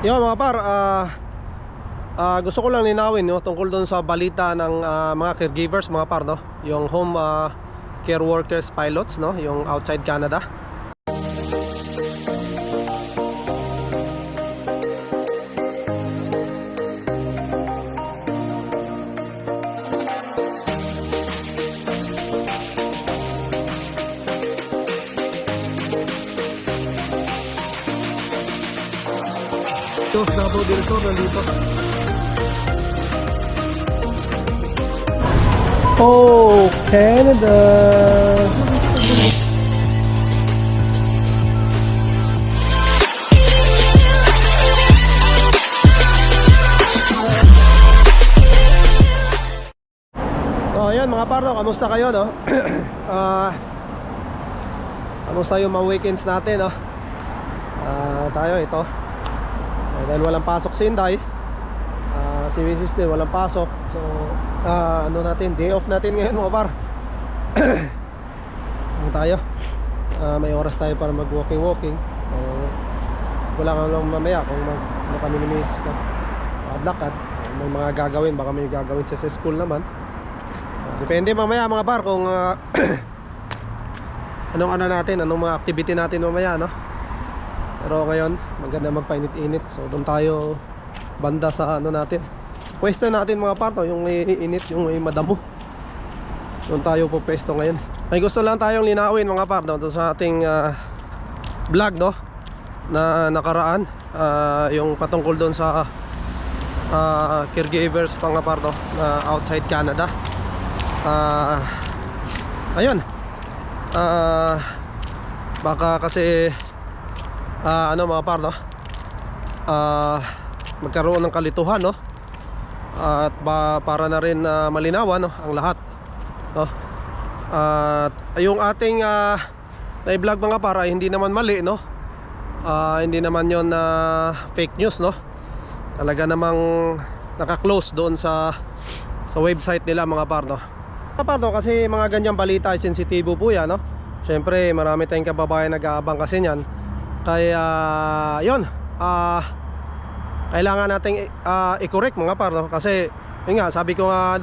Yo mga par, gusto ko lang linawin no, tungkol doon sa balita ng mga caregivers mga par no, yung home care workers pilots no, yung outside Canada. Ito, Davao del Sur nandito. Oh, Canada. So, ayan mga pardo, kamusta kayo no? Kamusta yung mga weekends natin no? Tayo ito. Dahil walang pasok si Inday, si Mrs. din walang pasok. So ano natin, day off natin ngayon mga par. Ano tayo, may oras tayo para mag walking. Wala nga lang mamaya kung ano kami ni Mrs. na lakad, may mga gagawin, baka may gagawin sa school naman. Depende mamaya mga par kung anong ano natin, anong mga activity natin mamaya no. Pero ngayon, maganda magpainit-init. So doon tayo banda sa ano natin, sa pwesto natin mga parto, yung may init, yung may madamo. Doon tayo po pwesto ngayon. May gusto lang tayong linawin mga parto doon sa ating vlog no, na nakaraan, yung patungkol doon sa caregivers mga parto na outside Canada. Ayun, baka kasi ano mga par no, magkaroon ng kalituhan no, at para na rin malinawan no, ang lahat no. At yung ating na-vlog mga par ay hindi naman mali no, hindi naman yon fake news no. Talaga namang naka-close doon sa website nila mga par no. Mga par no, kasi mga ganyang balita ay sensitibo po yan no. Siyempre marami tayong kababayan nag-aabang kasi niyan. Kaya yun, kailangan nating i-correct mga par no? Kasi yun nga, sabi ko nga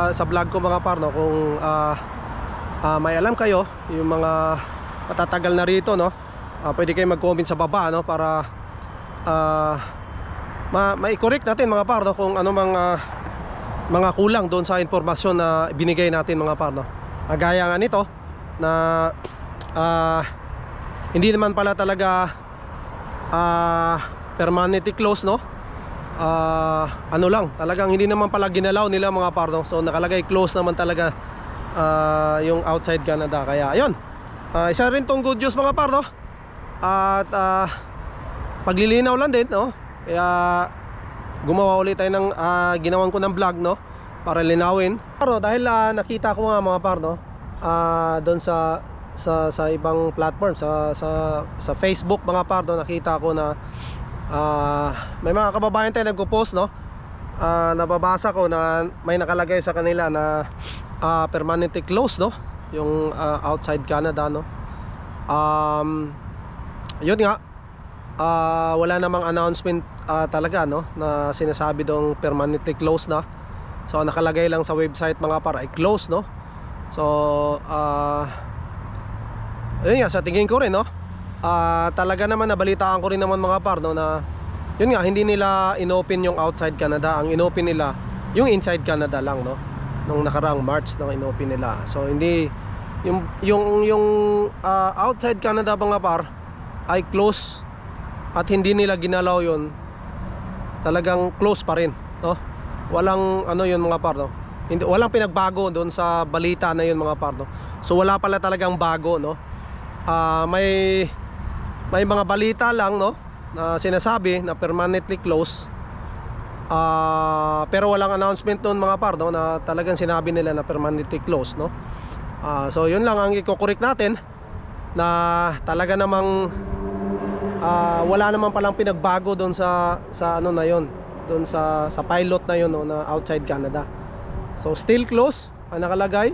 sa vlog ko mga par no, kung may alam kayo yung mga matatagal na rito no, pwede kayo mag-comment sa baba no, para ma-correct natin mga par no, kung ano mga kulang doon sa informasyon na binigay natin mga par no. Gaya nga nito na hindi naman pala talaga permanently close no. Ano lang, talagang hindi naman pala ginalaw nila mga par no. So nakalagay close naman talaga yung outside Canada. Kaya ayun, isa rin tong good news mga par no. At paglilinaw lang din no. Kaya gumawa ulit tayo ng ginawan ko ng vlog no, para linawin. Pero dahil nakita ko nga mga par no, doon sa ibang platform, sa Facebook mga par no, nakita ko na may mga kababayan tayo nagpo-post no, nababasa ko na may nakalagay sa kanila na permanently closed no, yung outside Canada no. Yun nga, wala namang announcement talaga no, na sinasabi dong permanently closed na. So nakalagay lang sa website mga par ay closed no. So ayun nga, sa tingin ko rin no, talaga naman nabalitaan ko rin naman mga par no, na yun nga, hindi nila inopen yung outside Canada. Ang inopen nila yung inside Canada lang no, nung nakaraang March na inopen nila. So hindi yung outside Canada mga par ay close, at hindi nila ginalaw yun, talagang close pa rin no. Walang ano yun mga par no, hindi, walang pinagbago doon sa balita na yun mga par no. So wala pala talagang bago no. May mga balita lang no, na sinasabi na permanently close, pero walang announcement noon mga par no, na talagang sinabi nila na permanently close no. So yun lang ang i-correct natin, na talaga namang wala naman palang pinagbago doon sa ano na yon, doon sa pilot na yon no, na outside Canada. So still close ang nakalagay.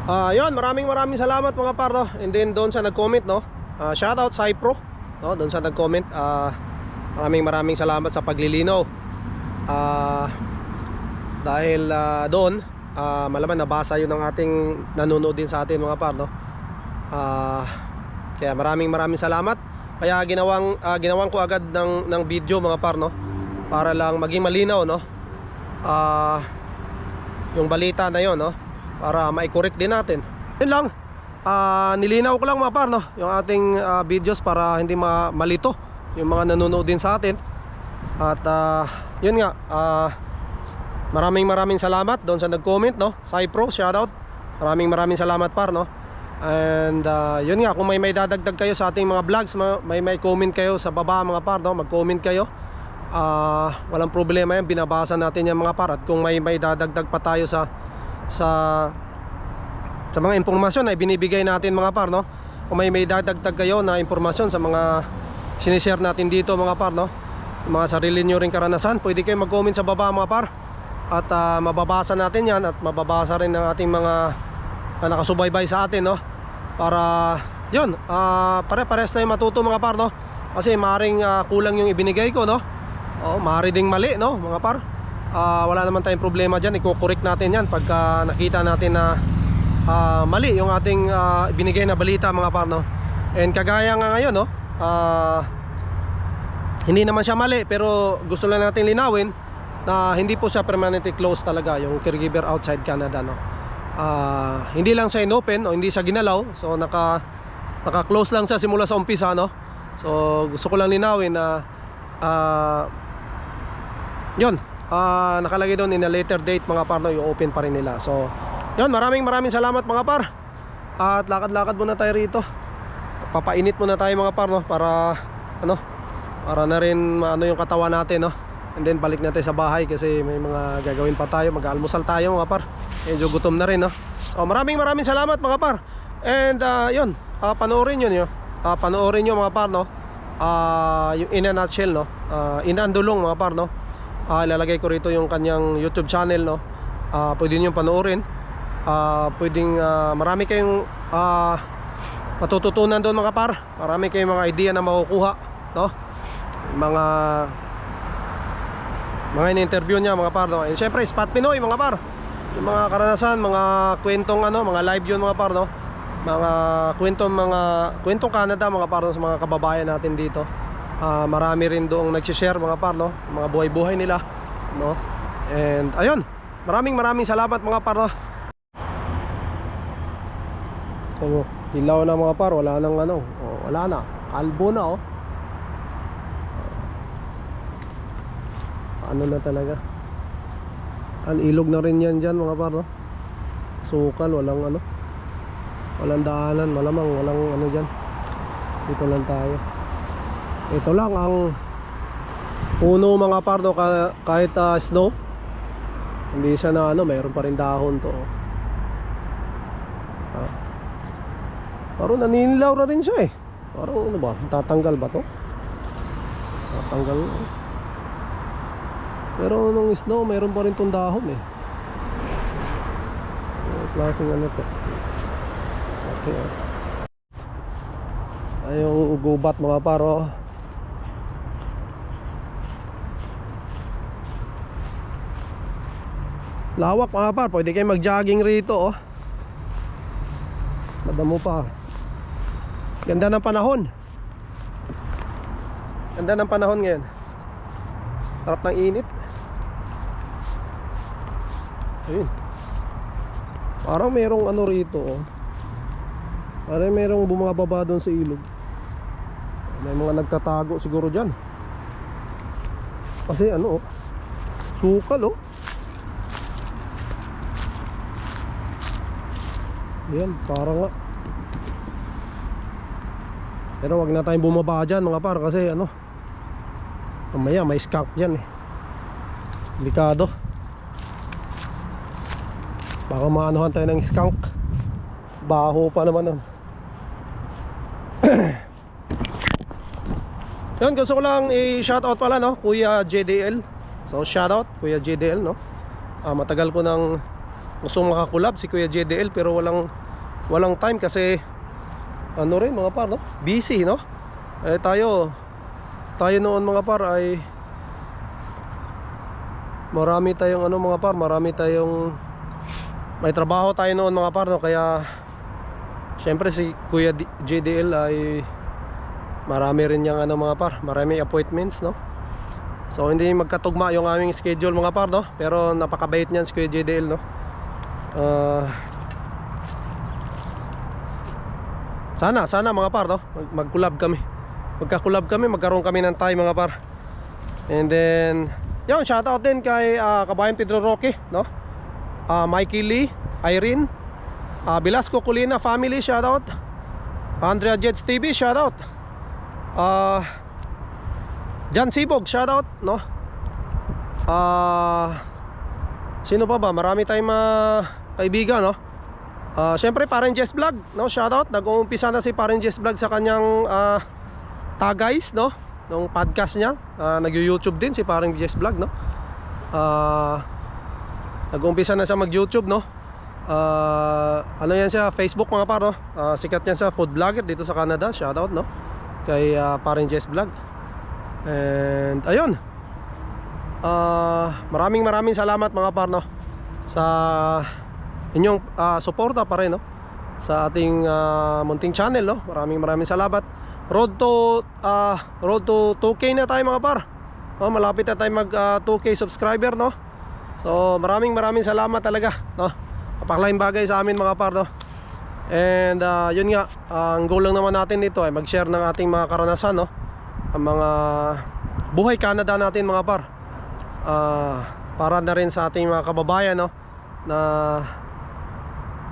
Yun, maraming salamat mga par no. And then doon sa nag-comment no, shoutout Cypro no, doon sa nag-comment, maraming salamat sa paglilinaw. Dahil doon malaman nabasa yun ng ating nanonood din sa atin mga par, no? Kaya maraming salamat. Kaya ginawan ko agad ng video mga par, no? Para lang maging malinaw, no? Yung balita na yun, no? Para ma-correct din natin. Yun lang. Nilinaw ko lang mga par, no? Yung ating videos para hindi malito yung mga nanonood din sa atin. At yun nga, maraming salamat doon sa nag-comment, no? Cypro, shoutout. Maraming salamat par, no? And yun nga, kung may dadagdag kayo sa ating mga vlogs, may comment kayo sa baba mga par, no? Mag-comment kayo. Walang problema yan, binabasa natin yan mga par. At kung may dadagdag pa tayo sa mga impormasyon na binibigay natin mga par, no? Kung may dadagdag kayo na impormasyon sa mga sinishare natin dito mga par, no? Mga sarili nyo ring karanasan, pwede kayo mag-comment sa baba mga par. At mababasa natin yan at mababasa rin ng ating mga nakasubaybay sa atin, no? Para yun, pare-pares na yung matuto mga par, no? Kasi maaaring kulang yung ibinigay ko, no? Maaari ding mali, no mga par. Wala naman tayong problema dyan, i-correct natin yan pagka nakita natin na mali yung ating binigay na balita mga par, no? And kagaya nga ngayon, no? Hindi naman siya mali, pero gusto lang natin linawin na hindi po siya permanently closed talaga yung caregiver outside Canada, no? Hindi lang siya inopen o hindi siya ginalaw. So naka-close lang siya simula sa umpisa, no? So gusto ko lang linawin na yun, nakalagay doon in a later date mga par, no? I-open pa rin nila. So yun, maraming salamat mga par. At lakad-lakad muna tayo rito. Papainit muna tayo mga par, no? Para na rin yung katawan natin, no? And then balik natin sa bahay kasi may mga gagawin pa tayo. Mag-almusal tayo mga par. Medyo gutom na rin, no? So maraming salamat mga par. And yun, panoorin nyo panoorin nyo mga par, no? Yung in a nutshell, no? Inandulong mga par, no? Ilalagay ko rito yung kanyang YouTube channel, no? Pwede nyo panoorin. Pwedeng marami kayong matututunan doon mga par. Marami kayong mga idea na makukuha, no? Mga in-interview niya mga par, no? And syempre Spot Pinoy mga par. Yung mga karanasan, mga kwentong mga live yun mga par, no? Mga kwentong Canada mga par, no? Sa mga kababayan natin dito. Marami rin doong nag-share mga par, no? Mga buhay-buhay nila, no? And ayun, maraming salamat mga par, no? Dilaw na mga par, wala nang wala na, kalbo na, ano na talaga. Ang ilog na rin yan dyan mga par, no? Sukal, walang daanan, malamang walang dyan. Dito lang tayo. Ito lang ang puno mga par, no? Kahit snow, hindi siya na mayroon pa rin dahon to. Parang naninilaw na rin siya eh. Parang ba, tatanggal ba to? Tatanggal. Pero nung snow, mayroon pa rin tong dahon eh. Klaseng to. Okay. Ayong gubat mga paro. Lawak mga par, pwede kayo mag-jogging rito, Madamo pa. Ganda ng panahon. Ganda ng panahon ngayon. Sarap ng init. Ayun. Parang merong rito, Parang merong bumababa doon sa ilog. May mga nagtatago siguro dyan. Kasi sukal, Ayan, parang nga. Pero wag na tayong bumaba dyan mga par, kasi mamaya may skunk dyan eh. Delikado. Baka maanuhan tayo ng skunk. Baho pa naman Yun, gusto ko lang i-shoutout pala, Kuya JDL. So shoutout Kuya JDL, matagal ko nang gusto makakulab si Kuya JDL, pero walang time kasi rin mga par, busy, tayo tayo noon mga par ay marami tayong ano mga par, marami tayong may trabaho tayo noon mga par, no? Kaya syempre si Kuya JDL ay marami rin niyang ano mga par, marami appointments, no? So hindi magkatugma yung aming schedule mga par, no? Pero napakabait niyan si Kuya JDL, no? Sana mga par, no? Mag-collab kami. Magka-collab kami, magkaroon kami ng time mga par. And then yun, shoutout din kay Kabayan Pedro Roque, no? Mikey Lee, Irene, Velasco Colina family, shoutout. Andrea Jets TV, shoutout. Jan Sibog, shoutout, no? Sino pa ba? Marami tayong mga kaibigan, no? Siyempre parang Jess Vlog, no? Shoutout. Nag-uumpisa na si parang Jess Vlog sa kanyang Tagays, no? Nung podcast niya, nag-YouTube din si parang Jess Vlog, no? Nag-uumpisa na siya mag-YouTube, no? Ano yan siya, Facebook mga par, no? Sikat yan sa food vlogger dito sa Canada. Shoutout, no? Kay parang Jess Vlog. And ayun, maraming salamat mga par, no? Sa inyong suporta pa rin, no? Sa ating munting channel, no? Maraming salamat. Road to 2K na tayo mga par. Malapit na tayo mag 2K subscriber, no? So maraming salamat talaga, no? Napakalaking bagay sa amin mga par, no? And yun nga, ang goal lang naman natin dito ay mag-share ng ating mga karanasan, no? Ang mga buhay Canada natin mga par, para na rin sa ating mga kababayan, no? Na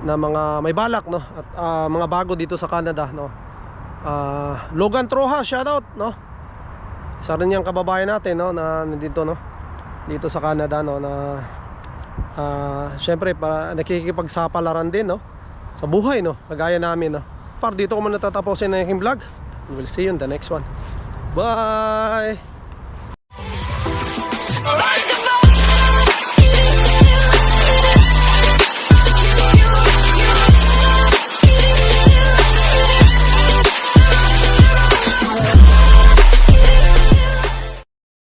mga may balak, no? At mga bago dito sa Canada, no? Logan Troja, shoutout, no? Isa rin yung kababayan natin, no? Na nandito, no? Dito sa Canada, no? Na syempre nakikipagsapalaran din, no? Sa buhay, no? Kagaya namin, no? Par, dito ko muna tatapusin na yung vlog. And we'll see you in the next one. Bye!